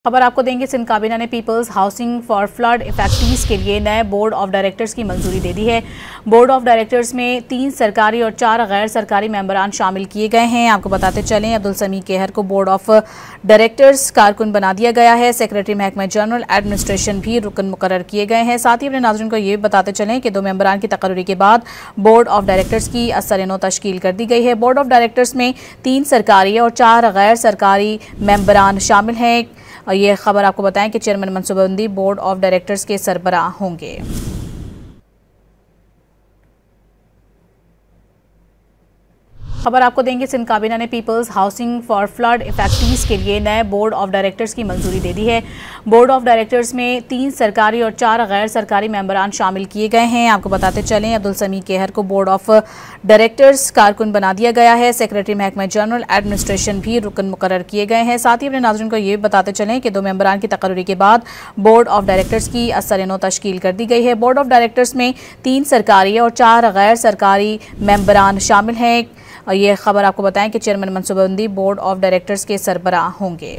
खबर आपको देंगे। सिंध काबीना ने पीपल्स हाउसिंग फॉर फ्लड इफेक्टीज के लिए नए बोर्ड ऑफ डायरेक्टर्स की मंजूरी दे दी है। बोर्ड ऑफ डायरेक्टर्स में 3 सरकारी और 4 गैर सरकारी मेंबरान शामिल किए गए हैं। आपको बताते चलें, अब्दुल समी केहर को बोर्ड ऑफ डायरेक्टर्स कारकुन बना दिया गया है। सेक्रेटरी महकमा जनरल एडमिनिस्ट्रेशन भी रुकन मुकर्रर किए गए हैं। साथ ही अपने नाज़रीन को ये बताते चलें कि 2 मेंबरान की तकर्री के बाद बोर्ड ऑफ डायरेक्टर्स की असर-ए-नौ तश्कील कर दी गई है। बोर्ड ऑफ डायरेक्टर्स में 3 सरकारी और 4 गैर सरकारी मेंबरान शामिल हैं। और ये खबर आपको बताएं कि चेयरमैन मनसूबाबंदी बोर्ड ऑफ डायरेक्टर्स के सरबराह होंगे। खबर आपको देंगे। सिंध काबीना ने पीपल्स हाउसिंग फॉर फ्लड इफेक्टीज के लिए नए बोर्ड ऑफ डायरेक्टर्स की मंजूरी दे दी है। बोर्ड ऑफ डायरेक्टर्स में 3 सरकारी और 4 गैर सरकारी मेंबरान शामिल किए गए हैं। आपको बताते चलें, अब्दुल समी केहर को बोर्ड ऑफ डायरेक्टर्स कारकुन बना दिया गया है। सेक्रेटरी महकमा जनरल एडमिनिस्ट्रेशन भी रुकन मुकर्रर किए गए हैं। साथ ही अपने नाज़रीन को ये बताते चलें कि 2 मेंबरान की तकर्री के बाद बोर्ड ऑफ डायरेक्टर्स की असर-ए-नौ तश्कील कर दी गई है। बोर्ड ऑफ डायरेक्टर्स में 3 सरकारी और 4 गैर सरकारी मेंबरान शामिल हैं। और ये खबर आपको बताएं कि चेयरमैन मनसूबाबंदी बोर्ड ऑफ डायरेक्टर्स के सरबराह होंगे।